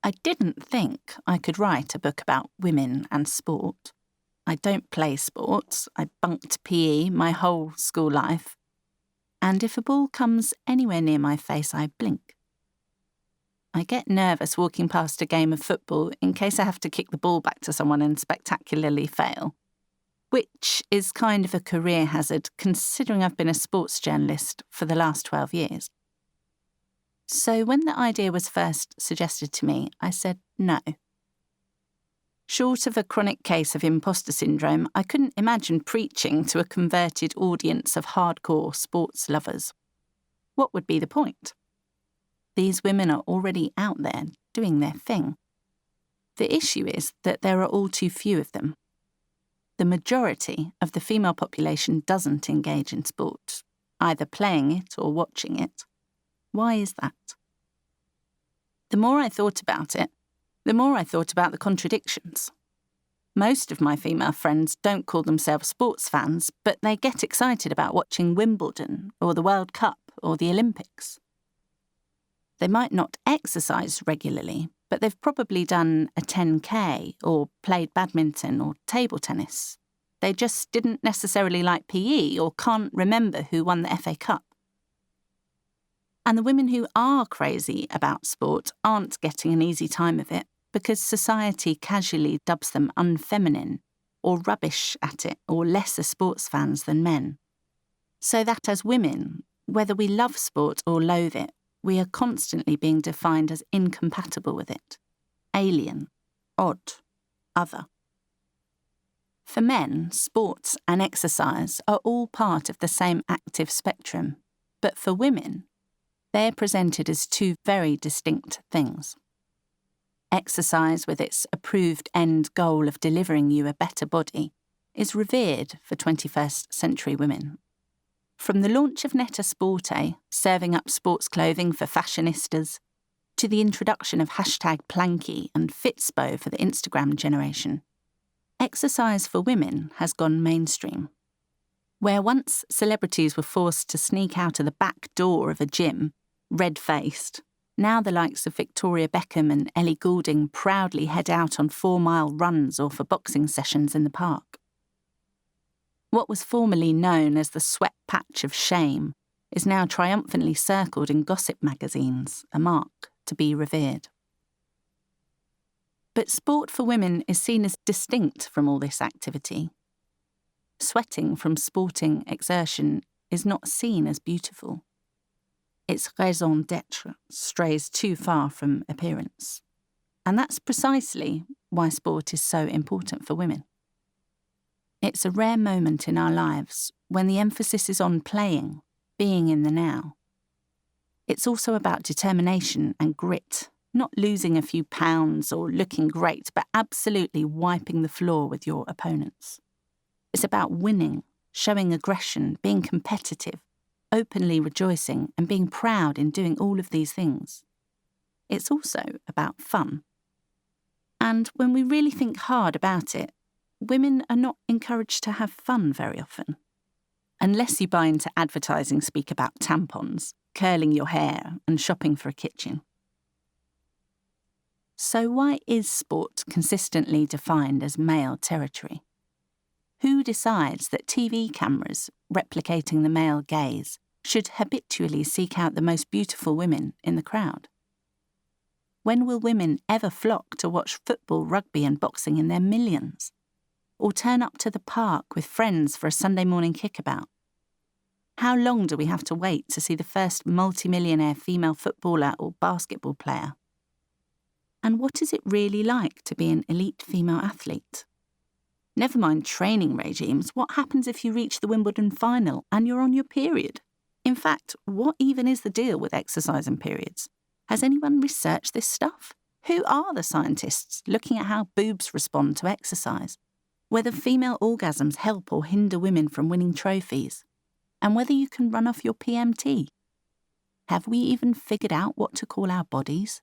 I didn't think I could write a book about women and sport. I don't play sports. I bunked PE my whole school life. And if a ball comes anywhere near my face, I blink. I get nervous walking past a game of football in case I have to kick the ball back to someone and spectacularly fail, which is kind of a career hazard considering I've been a sports journalist for the last 12 years. So when the idea was first suggested to me, I said no. Short of a chronic case of imposter syndrome, I couldn't imagine preaching to a converted audience of hardcore sports lovers. What would be the point? These women are already out there doing their thing. The issue is that there are all too few of them. The majority of the female population doesn't engage in sport, either playing it or watching it. Why is that? The more I thought about it, the more I thought about the contradictions. Most of my female friends don't call themselves sports fans, but they get excited about watching Wimbledon or the World Cup or the Olympics. They might not exercise regularly, but they've probably done a 10K or played badminton or table tennis. They just didn't necessarily like PE or can't remember who won the FA Cup. And the women who are crazy about sport aren't getting an easy time of it because society casually dubs them unfeminine or rubbish at it or lesser sports fans than men. So that as women, whether we love sport or loathe it, we are constantly being defined as incompatible with it, alien, odd, other. For men, sports and exercise are all part of the same active spectrum, but for women, they are presented as two very distinct things. Exercise, with its approved end goal of delivering you a better body, is revered for 21st century women. From the launch of Net-a-Sporte, serving up sports clothing for fashionistas, to the introduction of #Planky and Fitspo for the Instagram generation, exercise for women has gone mainstream. Where once celebrities were forced to sneak out of the back door of a gym, red-faced, now the likes of Victoria Beckham and Ellie Goulding proudly head out on 4-mile runs or for boxing sessions in the park. What was formerly known as the sweat patch of shame is now triumphantly circled in gossip magazines, a mark to be revered. But sport for women is seen as distinct from all this activity. Sweating from sporting exertion is not seen as beautiful. Its raison d'être strays too far from appearance. And that's precisely why sport is so important for women. It's a rare moment in our lives when the emphasis is on playing, being in the now. It's also about determination and grit, not losing a few pounds or looking great, but absolutely wiping the floor with your opponents. It's about winning, showing aggression, being competitive, openly rejoicing and being proud in doing all of these things. It's also about fun. And when we really think hard about it, women are not encouraged to have fun very often. Unless you buy into advertising speak about tampons, curling your hair and shopping for a kitchen. So why is sport consistently defined as male territory? Who decides that TV cameras, replicating the male gaze, should habitually seek out the most beautiful women in the crowd? When will women ever flock to watch football, rugby and boxing in their millions? Or turn up to the park with friends for a Sunday morning kickabout? How long do we have to wait to see the first multi-millionaire female footballer or basketball player? And what is it really like to be an elite female athlete? Never mind training regimes, what happens if you reach the Wimbledon final and you're on your period? In fact, what even is the deal with exercise and periods? Has anyone researched this stuff? Who are the scientists looking at how boobs respond to exercise? Whether female orgasms help or hinder women from winning trophies? And whether you can run off your PMT? Have we even figured out what to call our bodies?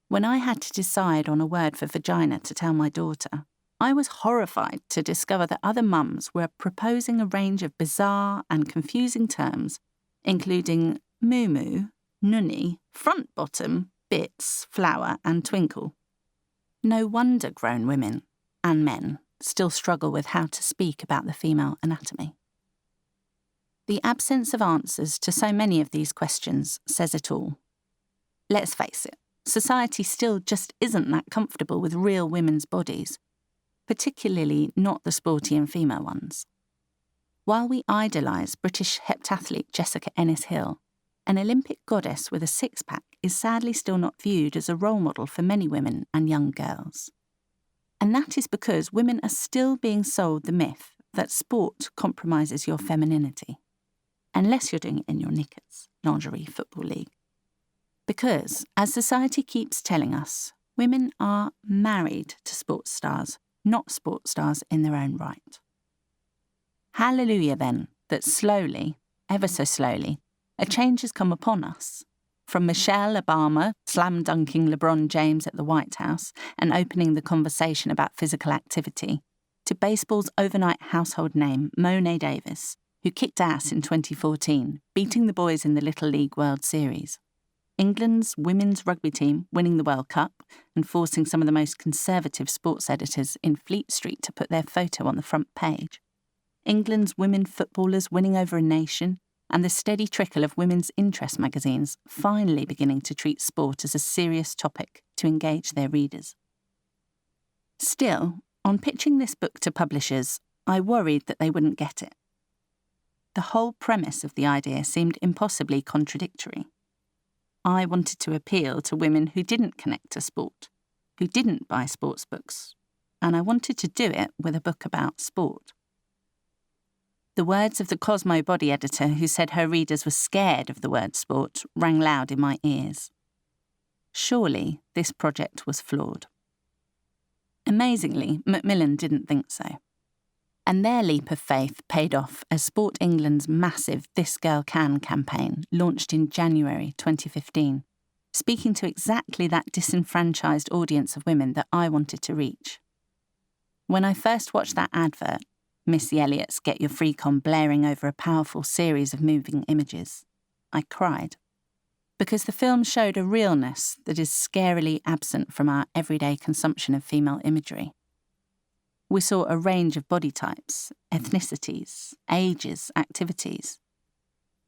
When I had to decide on a word for vagina to tell my daughter, I was horrified to discover that other mums were proposing a range of bizarre and confusing terms, including moo-moo, nunny, front bottom, bits, flower and twinkle. No wonder grown women, and men, still struggle with how to speak about the female anatomy. The absence of answers to so many of these questions says it all. Let's face it, society still just isn't that comfortable with real women's bodies, particularly not the sporty and female ones. While we idolise British heptathlete Jessica Ennis-Hill, an Olympic goddess with a six-pack is sadly still not viewed as a role model for many women and young girls. And that is because women are still being sold the myth that sport compromises your femininity. Unless you're doing it in your knickers, lingerie, football league. Because, as society keeps telling us, women are married to sports stars, not sports stars in their own right. Hallelujah then, that slowly, ever so slowly, a change has come upon us. From Michelle Obama slam-dunking LeBron James at the White House and opening the conversation about physical activity, to baseball's overnight household name, Mo'ne Davis, who kicked ass in 2014, beating the boys in the Little League World Series. England's women's rugby team winning the World Cup and forcing some of the most conservative sports editors in Fleet Street to put their photo on the front page. England's women footballers winning over a nation, and the steady trickle of women's interest magazines finally beginning to treat sport as a serious topic to engage their readers. Still, on pitching this book to publishers, I worried that they wouldn't get it. The whole premise of the idea seemed impossibly contradictory. I wanted to appeal to women who didn't connect to sport, who didn't buy sports books, and I wanted to do it with a book about sport. The words of the Cosmo body editor who said her readers were scared of the word sport rang loud in my ears. Surely this project was flawed. Amazingly, Macmillan didn't think so. And their leap of faith paid off as Sport England's massive This Girl Can campaign launched in January 2015, speaking to exactly that disenfranchised audience of women that I wanted to reach. When I first watched that advert, Missy Elliott's Get Your Freak On blaring over a powerful series of moving images, I cried. Because the film showed a realness that is scarily absent from our everyday consumption of female imagery. We saw a range of body types, ethnicities, ages, activities.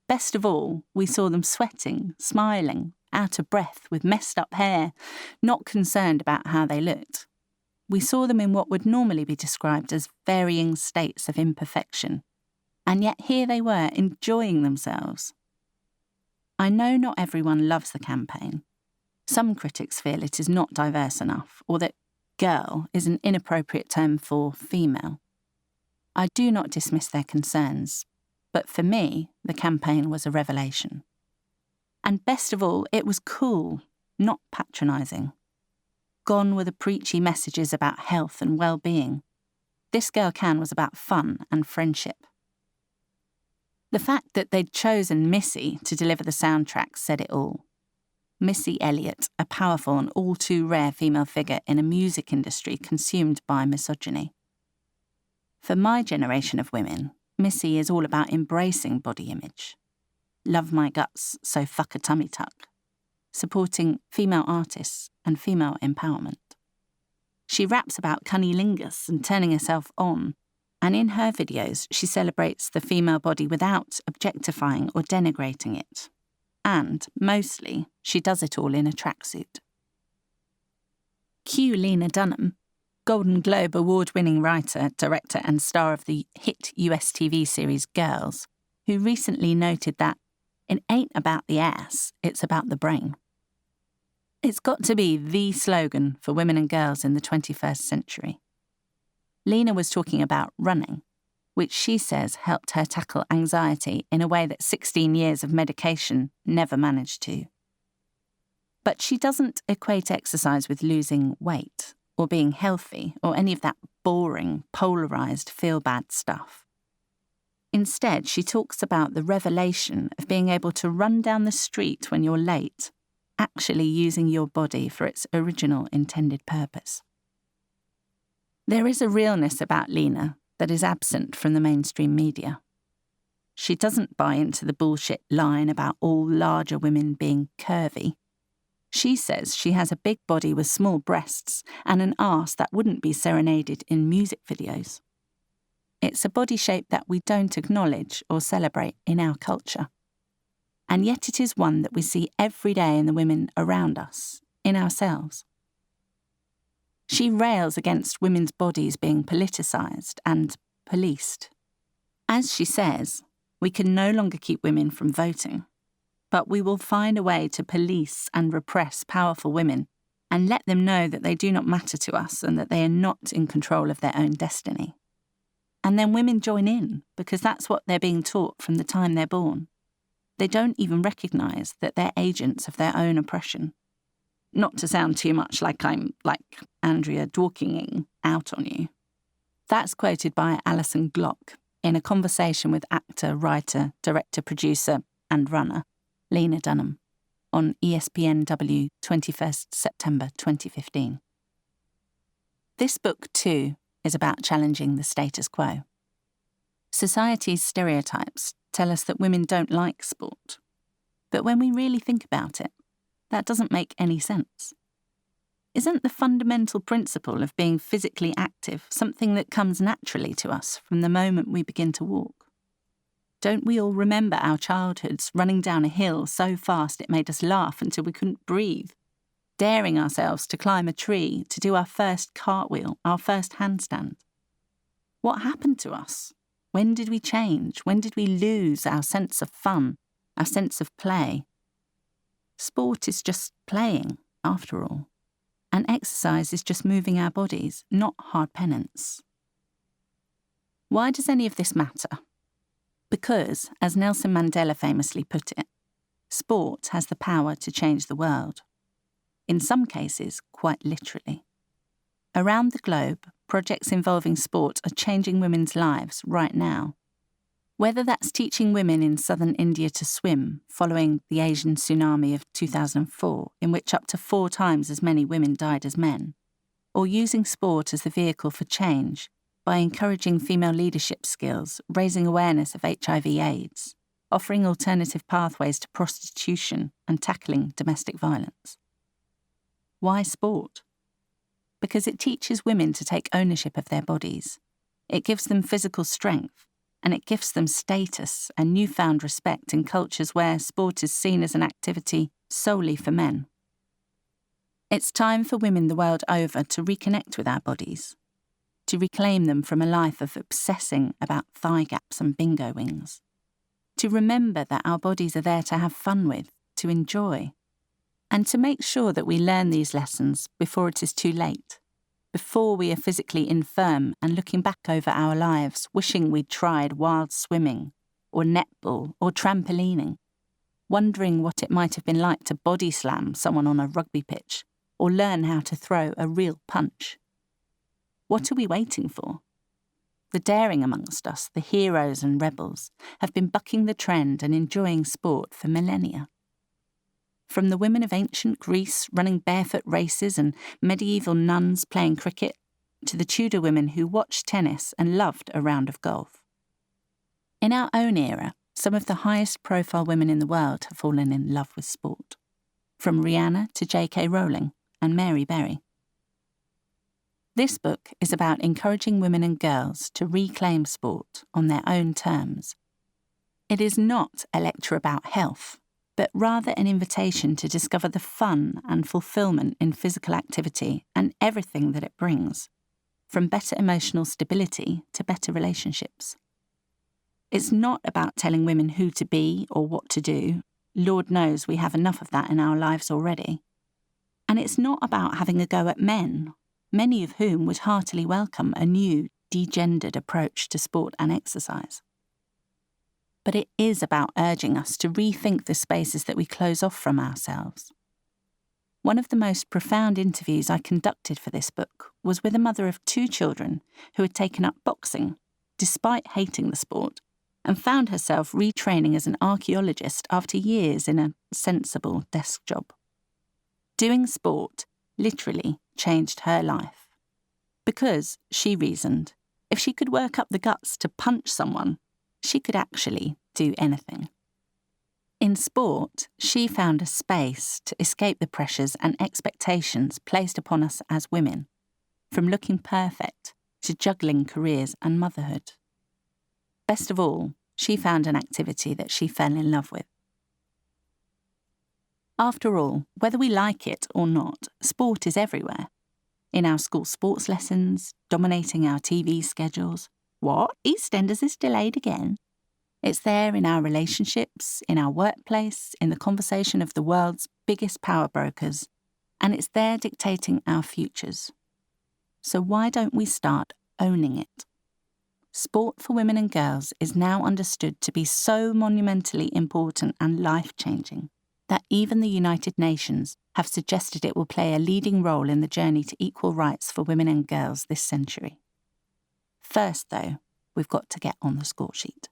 Best of all, we saw them sweating, smiling, out of breath, with messed up hair, not concerned about how they looked. We saw them in what would normally be described as varying states of imperfection, and yet here they were enjoying themselves. I know not everyone loves the campaign. Some critics feel it is not diverse enough, or that girl is an inappropriate term for female. I do not dismiss their concerns, but for me, the campaign was a revelation. And best of all, it was cool, not patronising. Gone were the preachy messages about health and well-being. This Girl Can was about fun and friendship. The fact that they'd chosen Missy to deliver the soundtrack said it all. Missy Elliott, a powerful and all too rare female figure in a music industry consumed by misogyny. For my generation of women, Missy is all about embracing body image. Love my guts, so fuck a tummy tuck. Supporting female artists and female empowerment. She raps about cunnilingus and turning herself on, and in her videos she celebrates the female body without objectifying or denigrating it. And, mostly, she does it all in a tracksuit. Cue Lena Dunham, Golden Globe award-winning writer, director and star of the hit US TV series Girls, who recently noted that it ain't about the ass, it's about the brain. It's got to be the slogan for women and girls in the 21st century. Lena was talking about running, which she says helped her tackle anxiety in a way that 16 years of medication never managed to. But she doesn't equate exercise with losing weight or being healthy or any of that boring, polarised, feel-bad stuff. Instead, she talks about the revelation of being able to run down the street when you're late, actually using your body for its original intended purpose. There is a realness about Lena that is absent from the mainstream media. She doesn't buy into the bullshit line about all larger women being curvy. She says she has a big body with small breasts and an arse that wouldn't be serenaded in music videos. It's a body shape that we don't acknowledge or celebrate in our culture. And yet it is one that we see every day in the women around us, in ourselves. She rails against women's bodies being politicised and policed. As she says, we can no longer keep women from voting, but we will find a way to police and repress powerful women and let them know that they do not matter to us and that they are not in control of their own destiny. And then women join in because that's what they're being taught from the time they're born. They don't even recognise that they're agents of their own oppression. Not to sound too much like I'm like Andrea Dworkinging out on you. That's quoted by Alison Glock in a conversation with actor, writer, director, producer and runner Lena Dunham on ESPNW 21st September 2015. This book, too, is about challenging the status quo. Society's stereotypes tell us that women don't like sport. But when we really think about it, that doesn't make any sense. Isn't the fundamental principle of being physically active something that comes naturally to us from the moment we begin to walk? Don't we all remember our childhoods running down a hill so fast it made us laugh until we couldn't breathe, daring ourselves to climb a tree, to do our first cartwheel, our first handstand? What happened to us? When did we change? When did we lose our sense of fun, our sense of play? Sport is just playing, after all. And exercise is just moving our bodies, not hard penance. Why does any of this matter? Because, as Nelson Mandela famously put it, sport has the power to change the world. In some cases, quite literally. Around the globe, projects involving sport are changing women's lives right now. Whether that's teaching women in southern India to swim following the Asian tsunami of 2004, in which up to 4 times as many women died as men, or using sport as the vehicle for change by encouraging female leadership skills, raising awareness of HIV/AIDS, offering alternative pathways to prostitution and tackling domestic violence. Why sport? Because it teaches women to take ownership of their bodies. It gives them physical strength, and it gives them status and newfound respect in cultures where sport is seen as an activity solely for men. It's time for women the world over to reconnect with our bodies, to reclaim them from a life of obsessing about thigh gaps and bingo wings, to remember that our bodies are there to have fun with, to enjoy, and to make sure that we learn these lessons before it is too late, before we are physically infirm and looking back over our lives wishing we'd tried wild swimming or netball or trampolining, wondering what it might have been like to body slam someone on a rugby pitch or learn how to throw a real punch. What are we waiting for? The daring amongst us, the heroes and rebels, have been bucking the trend and enjoying sport for millennia. From the women of ancient Greece running barefoot races and medieval nuns playing cricket, to the Tudor women who watched tennis and loved a round of golf. In our own era, some of the highest profile women in the world have fallen in love with sport, from Rihanna to J.K. Rowling and Mary Berry. This book is about encouraging women and girls to reclaim sport on their own terms. It is not a lecture about health, but rather an invitation to discover the fun and fulfilment in physical activity and everything that it brings, from better emotional stability to better relationships. It's not about telling women who to be or what to do. Lord knows we have enough of that in our lives already. And it's not about having a go at men, many of whom would heartily welcome a new, degendered approach to sport and exercise. But it is about urging us to rethink the spaces that we close off from ourselves. One of the most profound interviews I conducted for this book was with a mother of 2 children who had taken up boxing, despite hating the sport, and found herself retraining as an archaeologist after years in a sensible desk job. Doing sport literally changed her life. Because, she reasoned, if she could work up the guts to punch someone, she could actually do anything. In sport, she found a space to escape the pressures and expectations placed upon us as women, from looking perfect to juggling careers and motherhood. Best of all, she found an activity that she fell in love with. After all, whether we like it or not, sport is everywhere. In our school sports lessons, dominating our TV schedules. What? EastEnders is delayed again? It's there in our relationships, in our workplace, in the conversation of the world's biggest power brokers, and it's there dictating our futures. So why don't we start owning it? Sport for women and girls is now understood to be so monumentally important and life-changing that even the United Nations have suggested it will play a leading role in the journey to equal rights for women and girls this century. First, though, we've got to get on the score sheet.